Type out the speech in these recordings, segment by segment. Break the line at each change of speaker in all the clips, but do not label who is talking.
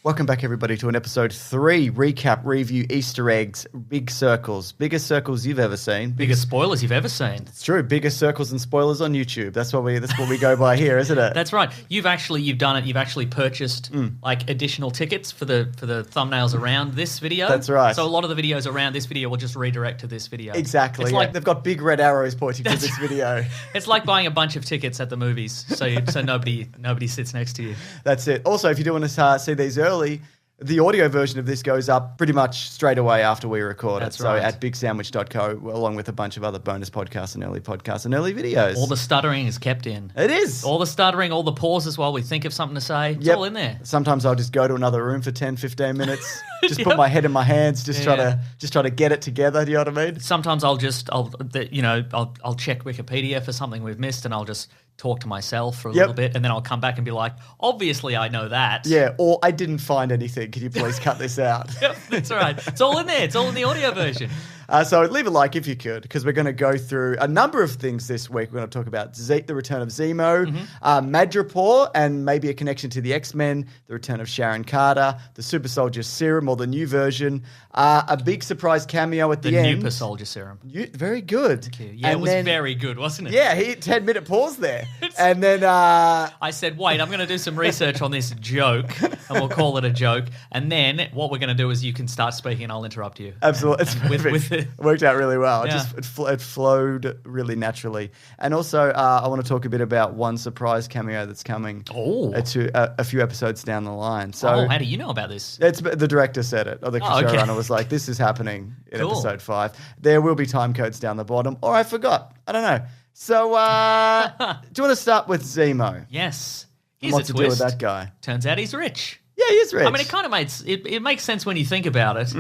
Welcome back, everybody, to an episode 3 recap, review, Easter eggs, big circles. Biggest circles you've ever seen.
Biggest spoilers you've ever seen.
It's true. Biggest circles and spoilers on YouTube. That's what we go by here, isn't it?
That's right. You've done it. You've actually purchased like additional tickets for the thumbnails around this video.
That's right.
So a lot of the videos around this video will just redirect to this video.
Exactly. It's like they've got big red arrows pointing to this video.
It's like buying a bunch of tickets at the movies, so nobody sits next to you.
That's it. Also, if you do want to see these early, the audio version of this goes up pretty much straight away after we record it. So at bigsandwich.co, along with a bunch of other bonus podcasts and early videos.
All the stuttering is kept in.
It is.
All the stuttering, all the pauses while we think of something to say. It's all in there.
Sometimes I'll just go to another room for 10, 15 minutes, just put my head in my hands, try to get it together. Do you know what I mean?
Sometimes I'll check Wikipedia for something we've missed, and I'll just talk to myself for a little bit, and then I'll come back and be like, obviously I know that.
Yeah, or I didn't find anything. Can you please cut this out?
Yep, that's right. It's all in there. It's all in the audio version.
So leave a like if you could, because we're going to go through a number of things this week. We're going to talk about the return of Zemo, Madripoor, and maybe a connection to the X-Men, the return of Sharon Carter, the Super Soldier Serum, or the new version, a big surprise cameo at the end.
The Super Soldier Serum.
Very good.
Yeah, it was very good, wasn't it?
Yeah, 10-minute pause there. And then
I said, wait, I'm going to do some research on this joke, and we'll call it a joke. And then what we're going to do is you can start speaking and I'll interrupt you.
Absolutely. It worked out really well.
Yeah.
It flowed really naturally. And also, I want to talk a bit about one surprise cameo that's coming to a few episodes down the line. So,
how do you know about this?
The director said it, or the showrunner was like, this is happening in episode 5. There will be time codes down the bottom, or I forgot. I don't know. So, do you want to start with Zemo?
Yes.
Here's what to do with that guy?
Turns out he's rich.
Yeah, he is rich.
I mean, it kind of makes sense when you think about it,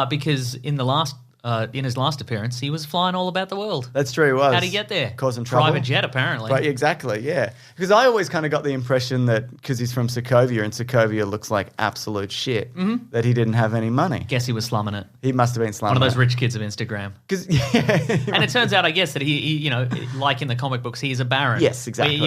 because in his last appearance, he was flying all about the world.
That's true, he was.
How'd he get there?
Causing trouble.
Private jet, apparently.
Right, exactly, yeah. Because I always kind of got the impression that because he's from Sokovia and Sokovia looks like absolute shit, that he didn't have any money.
Guess he was slumming it.
He must have been slumming it.
One of those rich kids of Instagram. And it turns out, I guess, that he like in the comic books, he is a baron.
Yes, exactly.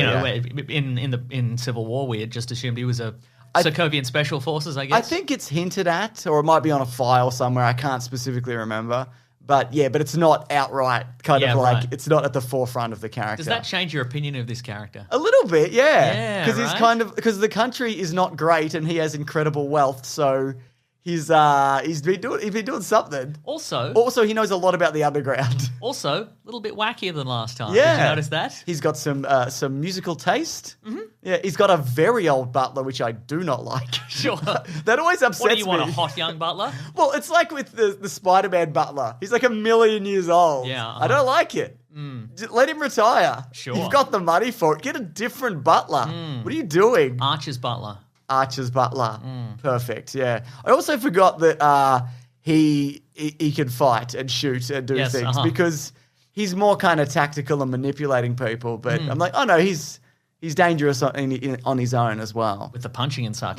In Civil War, we had just assumed he was a Sokovian Special Forces, I guess.
I think it's hinted at, or it might be on a file somewhere. I can't specifically remember. But it's not outright it's not at the forefront of the character.
Does that change your opinion of this character?
A little bit, yeah.
Yeah,
because the country is not great and he has incredible wealth, so he's been doing something. Also, he knows a lot about the underground.
Also, a little bit wackier than last time.
Yeah.
Did you notice that?
He's got some musical taste. Mm-hmm. Yeah, he's got a very old butler, which I do not like.
Sure.
That always upsets me.
What do you want, a hot young butler?
Well, it's like with the Spider-Man butler. He's like 1,000,000 years old.
Yeah.
I don't like it. Just let him retire.
Sure.
You've got the money for it. Get a different butler. What are you doing?
Archer's butler.
Perfect, yeah. I also forgot that he can fight and shoot and do things because he's more kind of tactical and manipulating people. But I'm like, oh no, he's dangerous on his own as well.
With the punching and such.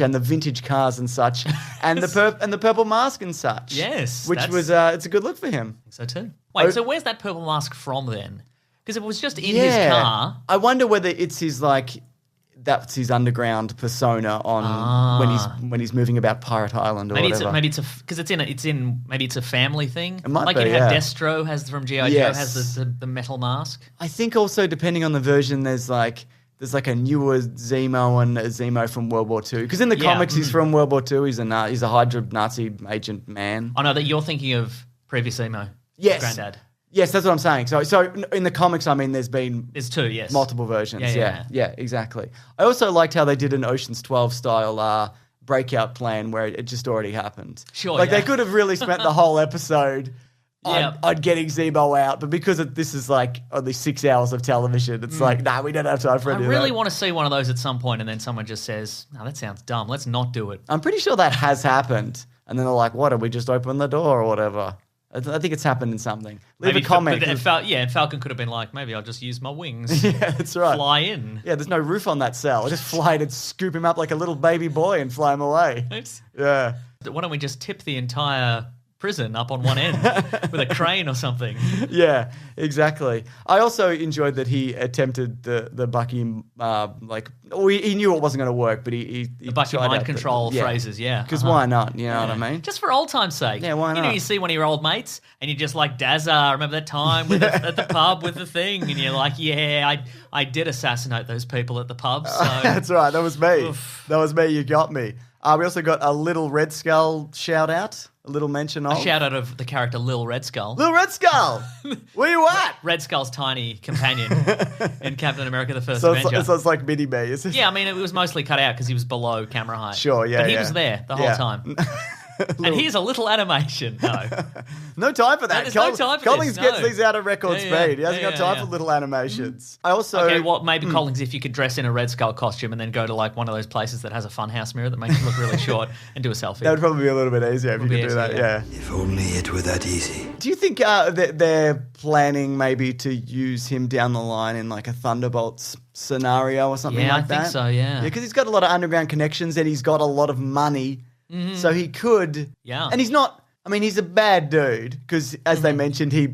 And the vintage cars and such, and the purple mask and such.
Yes,
which was it's a good look for him.
I think so too. Wait, so where's that purple mask from then? Because it was just in his car.
I wonder whether it's his that's his underground persona on when he's moving about Pirate Island or whatever.
Maybe it's a family thing.
It might
like
be,
how Destro has from G.I. Joe has the metal mask.
I think also depending on the version, there's like a newer Zemo and a Zemo from World War II. Because in the comics, he's from World War II. He's a Hydra Nazi agent man.
I know that you're thinking of previous Zemo.
Yes.
Granddad.
Yes, that's what I'm saying. So in the comics, I mean, there's
2, yes.
multiple versions. Yeah, exactly. I also liked how they did an Ocean's 12 style breakout plan where it just already happened.
Sure,
they could have really spent the whole episode on getting Zemo out, but because this is like only 6 hours of television, it's like, nah, we don't have time for it.
I really want to see one of those at some point, and then someone just says, no, that sounds dumb. Let's not do it.
I'm pretty sure that has happened. And then they're like, what, did we just open the door or whatever? I think it's happened in something. Leave a comment.
And Falcon could have been like, maybe I'll just use my wings.
Yeah, that's right.
Fly in.
Yeah, there's no roof on that cell. I just fly in and scoop him up like a little baby boy and fly him away. Yeah.
Why don't we just tip the entire prison up on one end with a crane or something.
Yeah, exactly. I also enjoyed that he attempted the Bucky, he knew it wasn't going to work, but he
The Bucky
tried
mind
out
control phrases, yeah.
Because why not? You know what I mean?
Just for old time's sake.
Yeah, why
You know,
not?
you see one of your old mates and you're just like, Dazza, remember that time at the pub with the thing? And you're like, yeah, I did assassinate those people at the pub. So
That's right. That was me.
Oof.
That was me. You got me. We also got a little Red Skull shout out, a little mention of.
a shout out of the character Lil Red Skull.
Little Red Skull! Where you at?
Red Skull's tiny companion in Captain America: The First
So
Avenger.
it's like mini me, is it?
Yeah, I mean, it was mostly cut out because he was below camera height.
Sure, yeah,
But he
yeah.
was there the whole
Yeah.
time. And here's a little animation. No.
No time for that.
there's no time for
Collings
this,
gets
no.
these out of record
Yeah, yeah.
speed. He hasn't
Yeah,
got time
yeah.
for little animations. I also...
Okay, well, maybe Collins, if you could dress in a Red Skull costume and then go to like one of those places that has a funhouse mirror that makes you look really short and do a selfie.
That would probably be a little bit easier if you
Would
could
be
do that,
easier,
yeah.
If only it were that easy.
Do you think that they're planning maybe to use him down the line in like a Thunderbolts scenario or something
Yeah,
like
I
that?
think so, yeah.
Yeah, because he's got a lot of underground connections and he's got a lot of money. So he could...
Yeah.
And he's not... I mean, he's a bad dude because, as they mentioned, he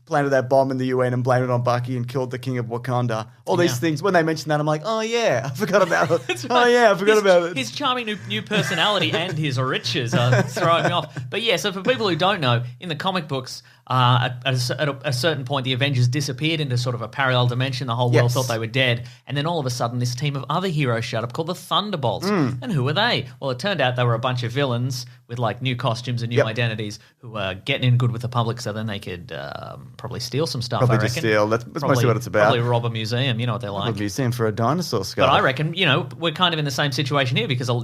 planted that bomb in the UN and blamed it on Bucky and killed the king of Wakanda. All these things. When they mentioned that, I'm like, oh, yeah, I forgot about it.
That's
Oh,
right.
yeah, I forgot about it.
His charming new personality and his riches are throwing me off. But yeah, so for people who don't know, in the comic books, at a certain point, the Avengers disappeared into sort of a parallel dimension. The whole world
Yes.
thought they were dead. And then all of a sudden, this team of other heroes showed up called the Thunderbolts. And who were they? Well, it turned out they were a bunch of villains with like new costumes and new identities who were getting in good with the public so then they could probably steal some stuff,
Probably
I
just
reckon.
steal. That's mostly what it's about.
Probably rob a museum. You know what they're like.
A museum for a dinosaur skull.
But I reckon, we're kind of in the same situation here because, a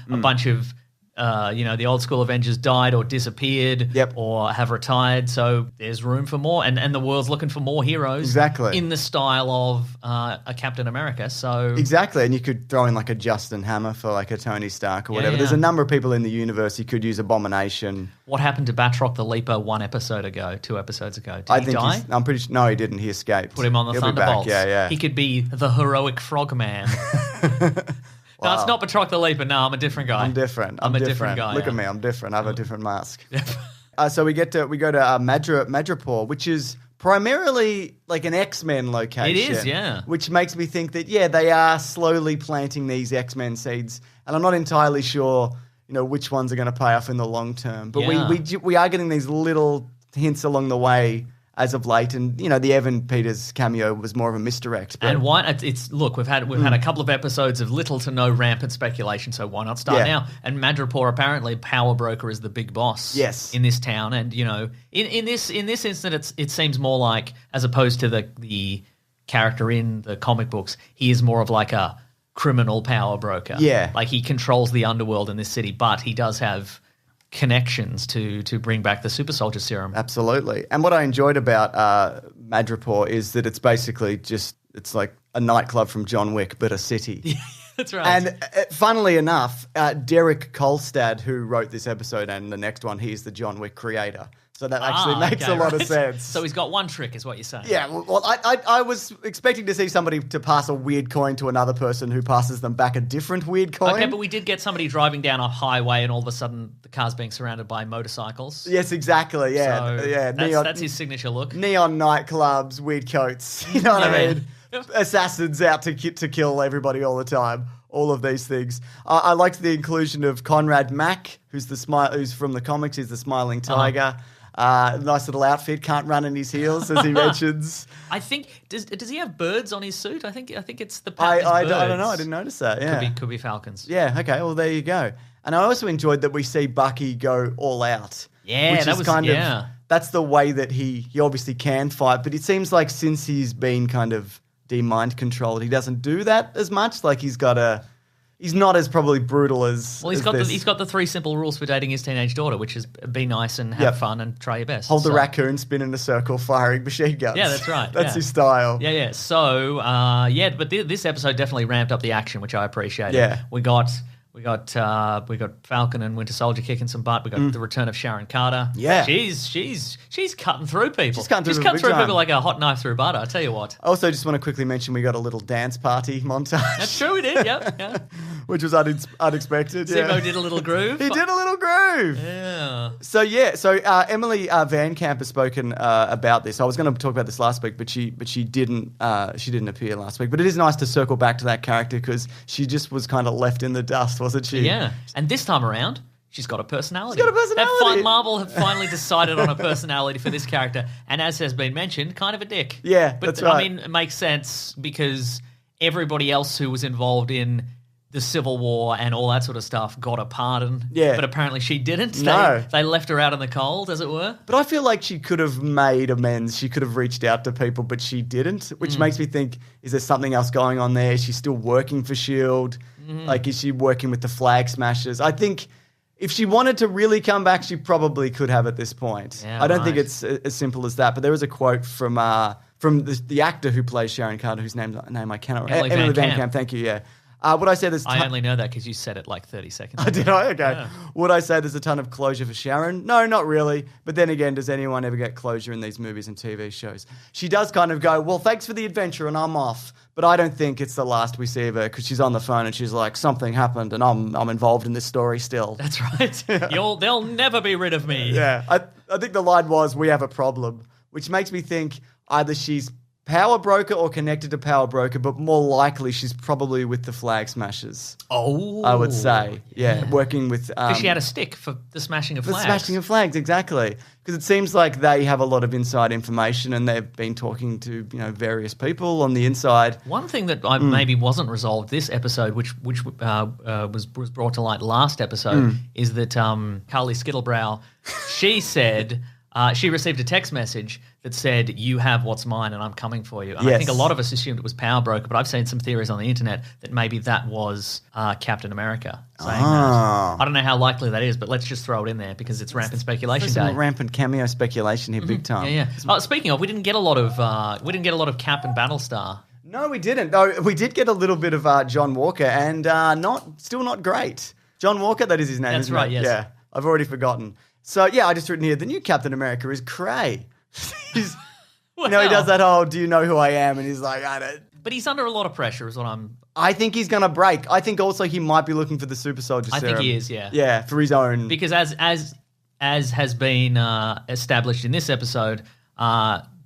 bunch of, the old school Avengers died or disappeared or have retired. So there's room for more. And the world's looking for more heroes.
Exactly.
In the style of a Captain America. So
Exactly, and you could throw in like a Justin Hammer for like a Tony Stark or whatever.
yeah.
There's a number of people in the universe you could use Abomination.
what happened to Batroc the Leaper 2 episodes ago? Did he die?
I'm pretty sure. No, he didn't. He escaped.
Put him on the
He'll be back.
Thunderbolts.
Yeah.
He could be the heroic frogman. No, it's not Batroc the Leaper. No, I'm a different guy.
I'm different.
I'm a different guy.
Look
yeah.
at me. I'm different. I have a different mask. So we go to Madripoor, which is primarily like an X-Men location.
It is, yeah.
Which makes me think that they are slowly planting these X-Men seeds, and I'm not entirely sure, which ones are going to pay off in the long term. But we are getting these little hints along the way as of late, and the Evan Peters cameo was more of a misdirect. But
And why? Look, we've had a couple of episodes of little to no rampant speculation, so why not start now? And Madripoor apparently Power Broker is the big boss.
Yes.
In this town, and in this instant, it seems more like, as opposed to the character in the comic books, he is more of like a criminal power broker.
Yeah.
Like he controls the underworld in this city, but he does have connections to bring back the super soldier serum.
Absolutely. And what I enjoyed about Madripoor is that it's basically it's like a nightclub from John Wick, but a city.
That's right.
And funnily enough, Derek Kolstad, who wrote this episode and the next one, he's the John Wick creator. So that actually makes a lot of sense.
So he's got one trick, is what you're saying.
Yeah, well, I was expecting to see somebody to pass a weird coin to another person who passes them back a different weird coin.
Okay, but we did get somebody driving down a highway and all of a sudden the car's being surrounded by motorcycles.
Yes, exactly, yeah.
So
yeah.
that's his signature look.
Neon nightclubs, weird coats, you know what I mean? Assassins out to kill everybody all the time. All of these things. I liked the inclusion of Conrad Mack, who's from the comics. He's the Smiling Tiger. Nice little outfit. Can't run in his heels, as he mentions.
I think does he have birds on his suit? I think it's the
I
pattern.
don't know. I didn't notice that. Yeah,
Could be falcons.
Yeah. Okay. Well, there you go. And I also enjoyed that we see Bucky go all out.
Yeah,
which
that
is
was
kind of
yeah.
that's the way that he obviously can fight. But it seems like since he's been kind of de-mind controlled, he doesn't do that as much. Like he's not as probably brutal as.
Well, he's got the 3 simple rules for dating his teenage daughter, which is be nice and have fun and try your best.
Hold the raccoon, spin in a circle, firing machine guns.
Yeah, that's right.
That's his style.
Yeah. So, but this episode definitely ramped up the action, which I appreciated.
Yeah.
We got Falcon and Winter Soldier kicking some butt. We got the return of Sharon Carter.
Yeah.
she's cutting through people.
She's cutting through
people
big time.
like a hot knife through butter. I tell you what.
I also just want to quickly mention we got a little dance party montage.
That's true. We did. Yep. Yeah.
which was unexpected. Yeah.
Zemo did a little groove.
He did a little groove.
Yeah.
So Emily Van Camp has spoken about this. I was going to talk about this last week, but she didn't appear last week. But it is nice to circle back to that character because she just was kind of left in the dust, wasn't she?
Yeah. And this time around, she's got a personality.
She's got a personality.
Marvel have finally decided on a personality for this character, and as has been mentioned, kind of a dick.
Yeah,
but
that's right.
I mean, it makes sense because everybody else who was involved in the Civil War and all that sort of stuff got a pardon.
Yeah.
But apparently she didn't.
No.
They left her out in the cold, as it were.
But I feel like she could have made amends. She could have reached out to people, but she didn't, which makes me think, is there something else going on there? Is she still working for S.H.I.E.L.D.? Like, is she working with the Flag Smashers? I think if she wanted to really come back, she probably could have at this point.
Yeah,
I don't think it's as simple as that. But there was a quote from the actor who plays Sharon Carter, whose name I cannot remember. Emily Van Camp. Thank you, yeah. Would I say there's...
I only know that because you said it like 30 seconds ago.
Oh, did I? Okay.
Yeah.
Would I say there's a ton of closure for Sharon? No, not really. But then again, does anyone ever get closure in these movies and TV shows? She does kind of go, well, thanks for the adventure and I'm off. But I don't think it's the last we see of her because she's on the phone and she's like, something happened and I'm involved in this story still.
That's right. They'll never be rid of me.
Yeah. I think the line was, we have a problem, which makes me think either she's Power Broker or connected to Power Broker, but more likely she's probably with the Flag Smashers.
Oh.
I would say. Yeah. Working with...
Because she had a stick for the smashing of flags.
The smashing of flags, exactly. Because it seems like they have a lot of inside information and they've been talking to various people on the inside.
One thing that maybe wasn't resolved this episode, which was brought to light last episode, is that Carly Skittlebrow, she said... she received a text message that said, you have what's mine and I'm coming for you. And I think a lot of us assumed it was Power Broker, but I've seen some theories on the internet that maybe that was Captain America saying that. I don't know how likely that is, but let's just throw it in there because it's rampant speculation day.
Rampant cameo speculation here, big time.
Yeah. Speaking of, we didn't get a lot of Cap and Battlestar.
No, we didn't. Though we did get a little bit of John Walker and still not great. John Walker, that is his name.
That's right, yes.
Yeah, I've already forgotten. So, yeah, I just written here, the new Captain America is cray. He does that whole, do you know who I am? And he's like, I don't.
But he's under a lot of pressure is what
I think he's going to break. I think also he might be looking for the super soldier serum.
I think he is, yeah.
Yeah, for his own.
Because as has been established in this episode,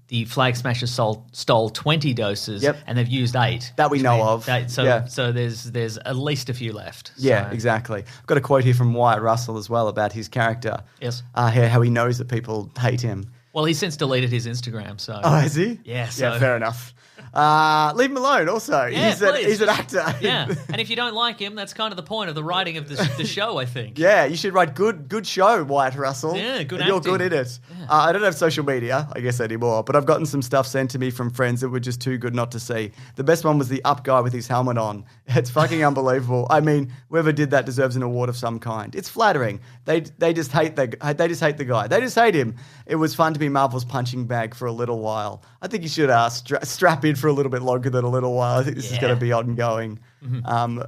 the Flag Smashers stole 20 doses, and they've used 8.
That we know of.
So there's at least a few left.
Yeah, exactly. I've got a quote here from Wyatt Russell as well about his character.
Yes.
How he knows that people hate him.
Well, he's since deleted his Instagram, so...
Oh, has he?
Yeah, so...
Yeah, fair enough. Leave him alone also.
Yeah,
he's an actor.
Yeah, and if you don't like him, that's kind of the point of the writing of the show, I think.
Yeah, you should write good show, Wyatt Russell.
Yeah, good
acting. You're good in it.
Yeah.
I don't have social media, I guess, anymore, but I've gotten some stuff sent to me from friends that were just too good not to see. The best one was the Up guy with his helmet on. It's fucking unbelievable. I mean, whoever did that deserves an award of some kind. It's flattering. They just hate the guy. They just hate him. It was fun to be Marvel's punching bag for a little while. I think you should strap in for a little bit longer than a little while. I think this is going to be ongoing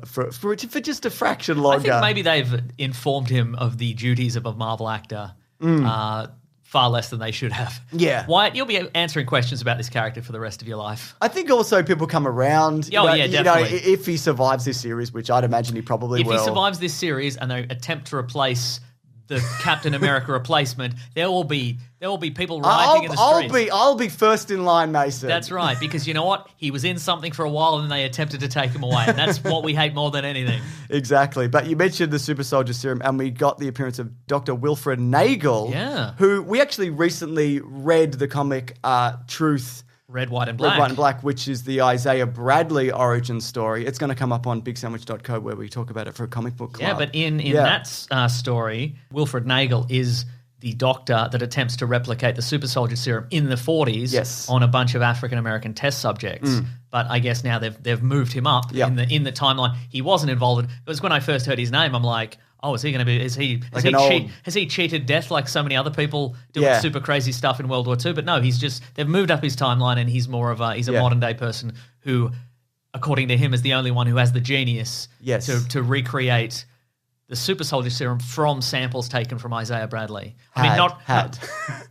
for just a fraction longer.
I think maybe they've informed him of the duties of a Marvel actor far less than they should have.
Yeah.
Wyatt, you'll be answering questions about this character for the rest of your life.
I think also people come around.
Definitely.
If he survives this series, which I'd imagine he probably will.
If he survives this series and they attempt to replace the Captain America replacement, there will be people rioting in the streets.
I'll be first in line, Mason.
That's right, because you know what? He was in something for a while and then they attempted to take him away, and that's what we hate more than anything.
Exactly. But you mentioned the super soldier serum, and we got the appearance of Dr. Wilfred Nagel, who we actually recently read the comic Truth.
Red, White, and Black.
Red, White, and Black, which is the Isaiah Bradley origin story. It's going to come up on bigsandwich.co where we talk about it for a comic book club.
Yeah, but in that story, Wilfred Nagel is the doctor that attempts to replicate the super soldier serum in the 40s on a bunch of African-American test subjects. But I guess now they've moved him up in the timeline. He wasn't involved. It was when I first heard his name, I'm like, oh, is he going to be? Has he cheated death like so many other people doing super crazy stuff in World War II? But no, they've moved up his timeline, and he's more of a modern day person who, according to him, is the only one who has the genius to recreate the super soldier serum from samples taken from Isaiah Bradley.
Had.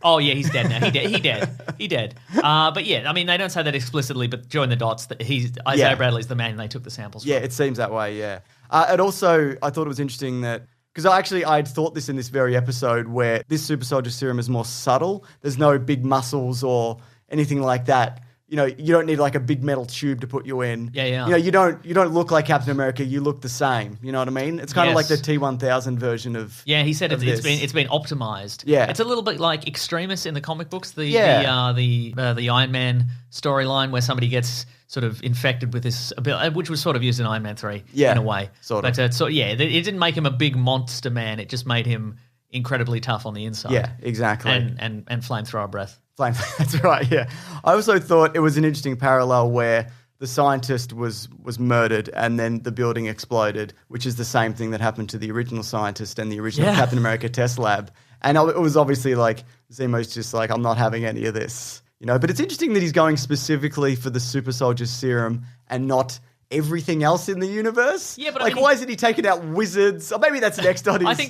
Oh yeah, he's dead now. He dead. But yeah, I mean, they don't say that explicitly, but join the dots that Isaiah Bradley's the man they took the samples from.
Yeah, it seems that way. Yeah. And also, I thought it was interesting that because I'd thought this in this very episode where this super soldier serum is more subtle. There's no big muscles or anything like that. You know, you don't need like a big metal tube to put you in.
Yeah.
You know, you don't look like Captain America. You look the same. You know what I mean? It's kind of like the T-1000 version of.
Yeah, he said it's been optimized.
Yeah,
it's a little bit like Extremis in the comic books. The Iron Man storyline where somebody gets sort of infected with this ability, which was sort of used in Iron Man 3 in a way.
Sort of.
But it didn't make him a big monster man. It just made him incredibly tough on the inside.
Yeah, exactly.
And flamethrower breath.
That's right, yeah. I also thought it was an interesting parallel where the scientist was murdered and then the building exploded, which is the same thing that happened to the original scientist and the original Captain America test lab. And it was obviously like, Zemo's just like, I'm not having any of this. You know, but it's interesting that he's going specifically for the super soldier serum and not everything else in the universe.
Yeah, but
like, why isn't he taking out wizards? Or maybe that's next on his...
I think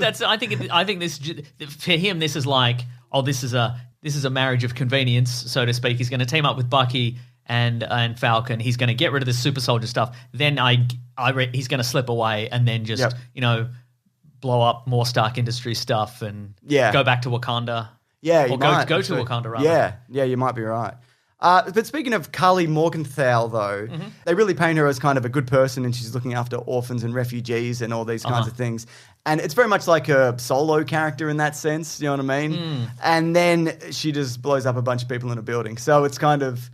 this for him. This is like, this is a marriage of convenience, so to speak. He's going to team up with Bucky and Falcon. He's going to get rid of this super soldier stuff. Then he's going to slip away and then just blow up more Stark Industries stuff and go back to Wakanda.
Yeah,
or go to Wakanda rather.
Yeah, you might be right. But speaking of Carly Morgenthau, though, they really paint her as kind of a good person and she's looking after orphans and refugees and all these kinds of things. And it's very much like a solo character in that sense, you know what I mean? And then she just blows up a bunch of people in a building. So it's kind of,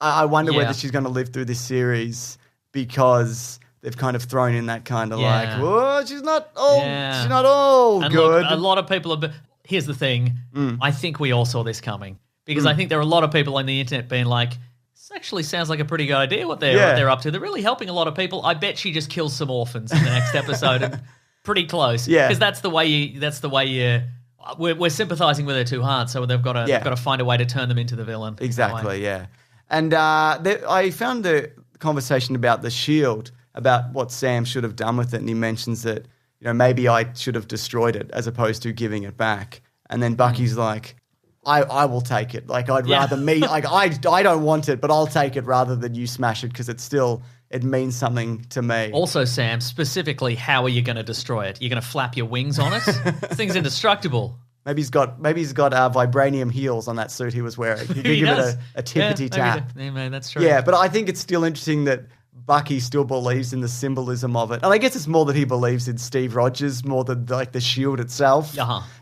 I wonder whether she's going to live through this series because they've kind of thrown in that kind of like, whoa, she's not all
and
good.
Look, a lot of people here's the thing, I think we all saw this coming. Because I think there are a lot of people on the internet being like, this actually sounds like a pretty good idea what they're up to. They're really helping a lot of people. I bet she just kills some orphans in the next episode. And pretty close. Yeah. Because that's the way we're sympathizing with her too hard, so they've got to find a way to turn them into the villain.
Exactly, yeah. And I found the conversation about the shield, about what Sam should have done with it, and he mentions that, you know, maybe I should have destroyed it as opposed to giving it back. And then Bucky's like, I will take it. Like, I'd rather I don't want it, but I'll take it rather than you smash it because it means something to me.
Also, Sam, specifically, how are you going to destroy it? You're going to flap your wings on it? This thing's indestructible.
Maybe he's got vibranium heels on that suit he was wearing. He could give it a tippity tap.
Yeah, that's true.
Yeah, but I think it's still interesting that Bucky still believes in the symbolism of it. And I guess it's more that he believes in Steve Rogers more than like the shield itself.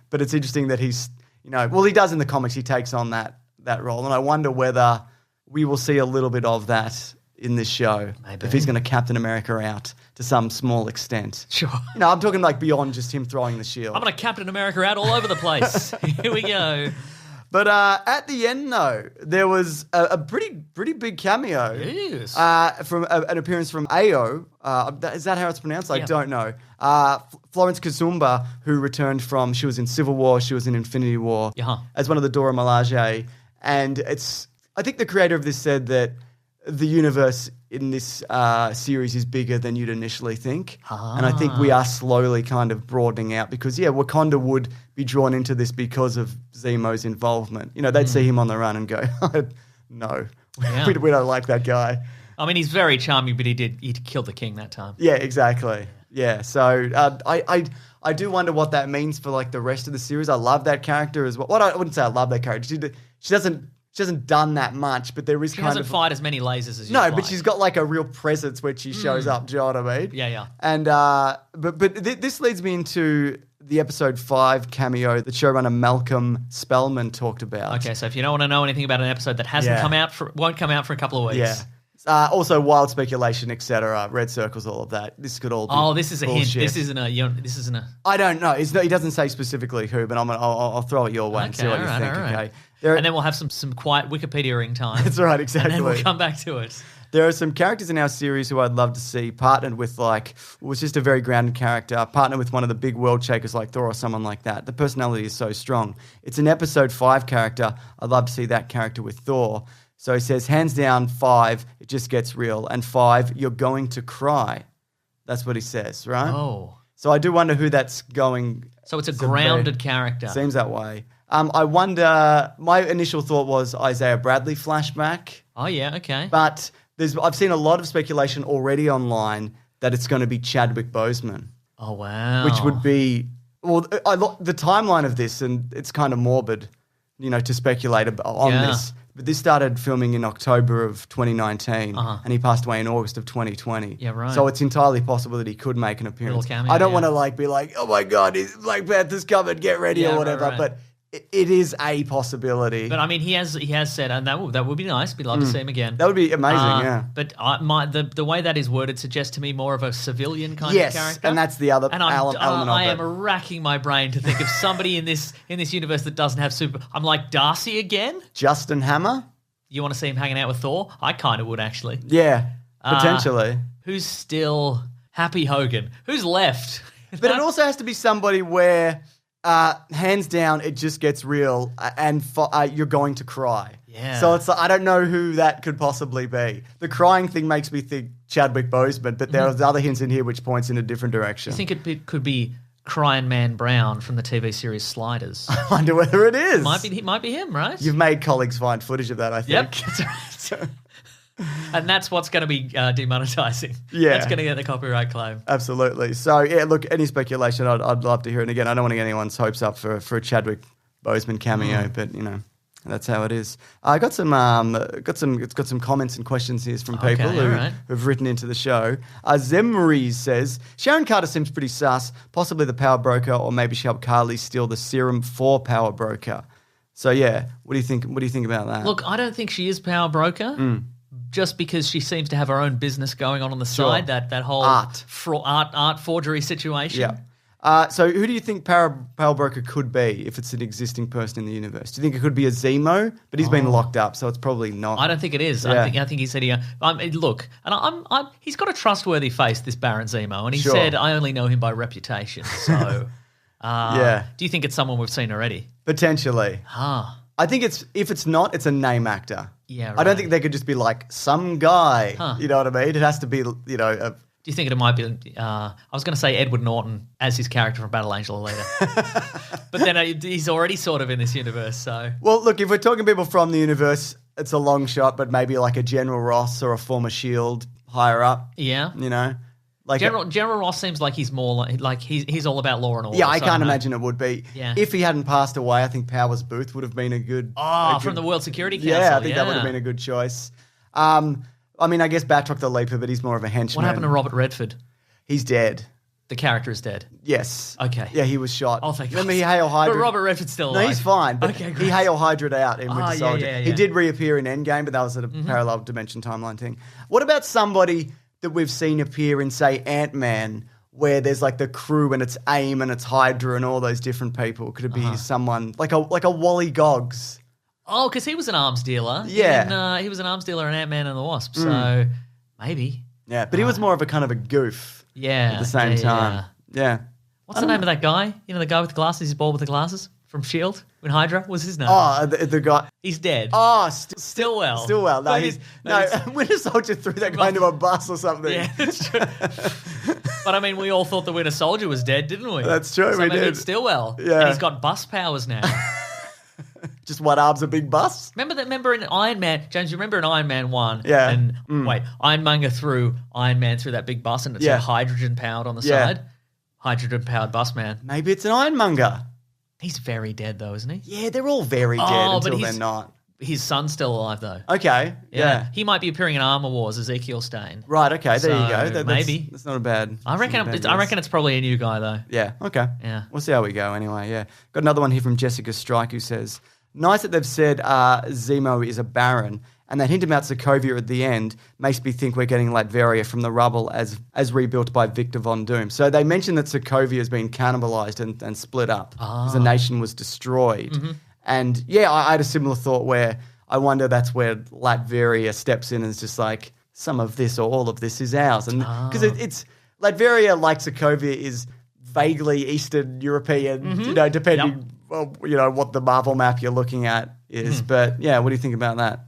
But it's interesting that he's, you know, well, he does in the comics. He takes on that role. And I wonder whether we will see a little bit of that in this show. Maybe. If he's going to Captain America out to some small extent.
Sure.
You know, I'm talking like beyond just him throwing the shield.
I'm going to Captain America out all over the place. Here we go.
But at the end, though, there was a pretty big cameo.
Yes.
From an appearance from Ao. Is that how it's pronounced? I don't know. Florence Kazumba, who returned from, she was in Civil War, she was in Infinity War, as one of the Dora Milaje. And I think the creator of this said that the universe in this series is bigger than you'd initially think. And I think we are slowly kind of broadening out because, Wakanda would be drawn into this because of Zemo's involvement. You know, they'd see him on the run and go, no, we don't like that guy.
I mean, he's very charming, but he killed the king that time.
Yeah, exactly. Yeah, so I do wonder what that means for like the rest of the series. I love that character as well. I wouldn't say I love that character. She hasn't done that much, but there is
she hasn't fired as many lasers as you.
No, but she's got like a real presence when she shows up. Do you know what I mean?
Yeah.
And this leads me into the episode 5 cameo that showrunner Malcolm Spellman talked about.
Okay, so if you don't want to know anything about an episode that won't come out for a couple of weeks.
Yeah. Also, wild speculation, etc. Red circles, all of that. This could all be.
Oh, this is a
bullshit.
hint. This isn't a.
I don't know. He doesn't say specifically who, but I'll throw it your way and see what you think. Okay.
And then we'll have some quiet Wikipedia-ing time.
That's right, exactly.
And then we'll come back to it.
There are some characters in our series who I'd love to see partnered with, like, was just a very grounded character, partnered with one of the big world shakers like Thor or someone like that. The personality is so strong. It's an episode 5 character. I'd love to see that character with Thor. So he says, hands down, 5, it just gets real. And 5, you're going to cry. That's what he says, right?
Oh.
So I do wonder who that's going.
So it's a
to
grounded
be.
character.
Seems that way. I wonder. My initial thought was Isaiah Bradley flashback,
Oh, yeah, okay.
but I've seen a lot of speculation already online that it's going to be Chadwick Boseman,
Oh, wow.
which would be the timeline of this, and it's kind of morbid, to speculate on
Yeah.
this. But this started filming in October of 2019, and he passed away in August of 2020.
Yeah, right.
So it's entirely possible that he could make an appearance.
Little cameo,
I don't
yeah.
want to be like, oh my God, Black Panther's coming, get ready
Yeah,
or whatever.
right.
But it is a possibility.
But I mean, he has said, and that would be nice. We'd love to see him again.
That would be amazing, yeah.
But the way that is worded suggests to me more of a civilian kind
Yes,
of character.
and that's the other
and
element of
I
it.
am racking my brain to think of somebody in this universe that doesn't have super. I'm like Darcy again.
Justin Hammer?
You want to see him hanging out with Thor? I kind of would actually.
Yeah, potentially.
Who's still Happy Hogan? Who's left?
But it also has to be somebody where, hands down, it just gets real and you're going to cry.
Yeah.
So it's I don't know who that could possibly be. The crying thing makes me think Chadwick Boseman, but there's other hints in here which points in a different direction.
I think it could be Crying Man Brown from the TV series Sliders.
I wonder whether it is.
Might be him, right?
You've made colleagues find footage of that, I think.
Yep, that's right. And that's what's going to be demonetizing.
Yeah.
That's going to get the copyright claim.
Absolutely. So, yeah, look, any speculation, I'd love to hear it. And again, I don't want to get anyone's hopes up for a Chadwick Boseman cameo, but, that's how it is. I got some comments and questions here from people who've written into the show. Zemri says, Sharon Carter seems pretty sus, possibly the power broker, or maybe she helped Carly steal the serum for power broker. So, yeah, what do you think? What do you think about that?
Look, I don't think she is power broker. Just because she seems to have her own business going on the side, that whole
Art
forgery situation.
Yeah. So who do you think Power Broker could be if it's an existing person in the universe? Do you think it could be a Zemo? But he's been locked up, so it's probably not.
I don't think it is.
Yeah.
I think he said look, and he's got a trustworthy face, this Baron Zemo, and he
Sure.
said, I only know him by reputation. So,
Yeah.
Do you think it's someone we've seen already?
Potentially. I think if it's not, it's a name actor.
Yeah,
I
right.
don't think they could just be like some guy.
Huh.
You know what I mean? It has to be,
Do you think it might be? I was going to say Edward Norton as his character from Battle Angel Alita, but then he's already sort of in this universe. So,
well, look, if we're talking people from the universe, it's a long shot, but maybe like a General Ross or a former Shield higher up.
yeah,
Like
General Ross seems like he's more like he's all about law and order.
Yeah, I
so
can't
don't know.
imagine it would be.
Yeah.
If he hadn't passed away, I think Powers Booth would have been a good.
From the World Security Council.
Yeah, I think that would have been a good choice. I mean, I guess Batroc the Leaper, but he's more of a henchman.
What happened to Robert Redford?
He's dead.
The character is dead.
Yes.
Okay.
Yeah, he was shot.
Oh, thank
Remember
God.
he Hail Hydra.
But Robert Redford's still alive.
No, he's fine. But
Okay,
he
great.
Hail Hydra'd out in Winter
yeah,
Soldier.
yeah,
He
yeah.
did reappear in Endgame, but that was a parallel dimension timeline thing. What about somebody that we've seen appear in, say, Ant-Man, where there's like the crew and it's AIM and it's Hydra and all those different people? Could it be someone like a Wally Goggs?
Oh, because he was an arms dealer.
Yeah.
he was an arms dealer in Ant-Man and the Wasp. So maybe.
Yeah, but he was more of a kind of a goof.
Yeah.
At the same time. Yeah.
What's the name of that guy? You know, the guy with the glasses. He's bald with the glasses from S.H.I.E.L.D. When Hydra was his name.
Oh, the guy.
He's dead.
Oh,
Stillwell.
Stillwell. No,
But
Winter Soldier threw that guy into a bus or something.
Yeah, that's true. But I mean, we all thought the Winter Soldier was dead, didn't we?
That's true,
So
we
maybe
did.
It's Stillwell.
Yeah.
And he's got bus powers now.
Just one arm's a big bus.
Remember in Iron Man, James, you remember in Iron Man 1?
Yeah.
And wait, Ironmonger threw Iron Man through that big bus and it's
Yeah.
hydrogen powered on the
Yeah.
side. Hydrogen powered bus man.
Maybe it's an Ironmonger.
He's very dead though, isn't he?
Yeah, they're all very dead until they're not.
His son's still alive though.
Okay. Yeah.
He might be appearing in Armor Wars, Ezekiel Stain.
Right. Okay. There you
So,
go.
maybe.
That's not a bad.
I reckon it's probably a new guy though.
Yeah. Okay.
Yeah.
We'll see how we go. Anyway. Yeah. Got another one here from Jessica Strike who says, "Nice that they've said Zemo is a Baron, and that hint about Sokovia at the end makes me think we're getting Latveria from the rubble as rebuilt by Victor Von Doom." So they mentioned that Sokovia has been cannibalized and split up because the nation was destroyed.
Mm-hmm.
And yeah, I had a similar thought where I wonder that's where Latveria steps in and is just like, some of this or all of this is ours. And because it's Latveria, like Sokovia, is vaguely Eastern European, depending on what the Marvel map you're looking at is. But yeah, what do you think about that?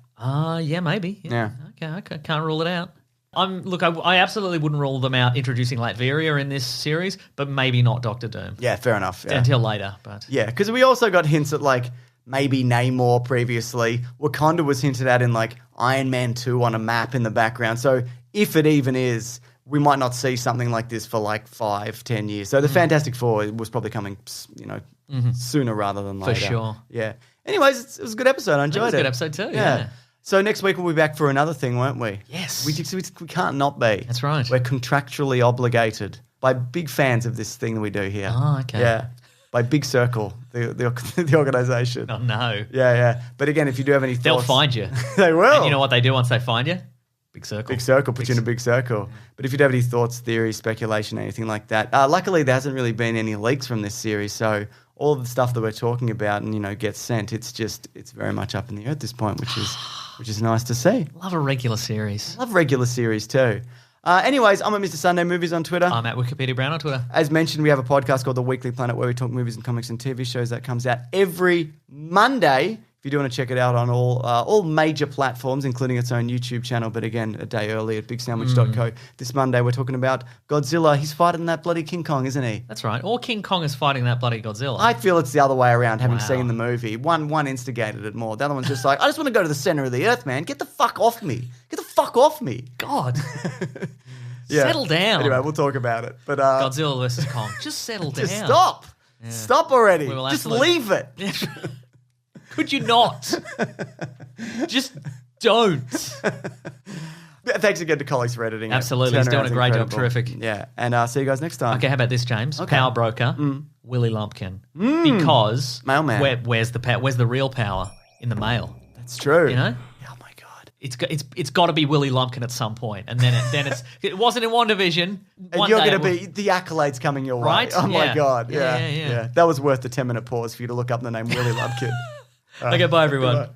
Yeah, maybe.
Yeah.
Okay, I can't rule it out. I absolutely wouldn't rule them out introducing Latveria in this series, but maybe not Doctor Doom.
Yeah, fair enough. Yeah.
Until later, but
Yeah, because we also got hints at like maybe Namor previously. Wakanda was hinted at in like Iron Man 2 on a map in the background. So if it even is, we might not see something like this for like 5-10 years. So the Fantastic Four was probably coming, sooner rather than later.
For sure.
Yeah. Anyways, it was a good episode. I enjoyed it.
It was a good episode too, yeah.
So next week we'll be back for another thing, won't we?
Yes.
We can't not be.
That's right.
We're contractually obligated by big fans of this thing that we do here.
Oh, okay.
Yeah. By Big Circle, the organisation.
Oh, no.
Yeah. But again, if you do have any thoughts...
They'll find you.
They will.
And you know what they do once they find you? Big circle.
Big circle, put you in a big circle. But if you do have any thoughts, theories, speculation, anything like that, luckily there hasn't really been any leaks from this series, so all of the stuff that we're talking about and, gets sent, it's very much up in the air at this point, which is nice to see.
Love a regular series.
Love regular series too. Anyways, I'm at Mr. Sunday Movies on Twitter.
I'm at Wikipedia Brown on Twitter.
As mentioned, we have a podcast called The Weekly Planet where we talk movies and comics and TV shows that comes out every Monday. If you do want to check it out on all major platforms, including its own YouTube channel, but again, a day early at bigsandwich.co. This Monday, we're talking about Godzilla. He's fighting that bloody King Kong, isn't he?
That's right. Or King Kong is fighting that bloody Godzilla.
I feel it's the other way around, having seen the movie. One instigated it more. The other one's just like, I just want to go to the center of the earth, man. Get the fuck off me. Get the fuck off me.
God.
Yeah.
Settle down.
Anyway, we'll talk about it. But
Godzilla versus Kong. Just settle down.
Just stop. Yeah. Stop already. Just leave it.
Could you not? Just don't.
Thanks again to colleagues for editing.
Absolutely. He's doing a great job. Terrific.
Yeah. And see you guys next time.
Okay, how about this, James? Okay. Power broker, Willie Lumpkin. Because
Mailman.
Where's the real power? In the mail.
That's true.
You know?
Oh my God.
It's got to be Willie Lumpkin at some point. And then it wasn't in WandaVision.
And you're going to be the accolades coming your way.
Right?
Oh my God.
Yeah.
That was worth the 10-minute pause for you to look up the name Willie Lumpkin.
Okay, bye everyone. Goodbye.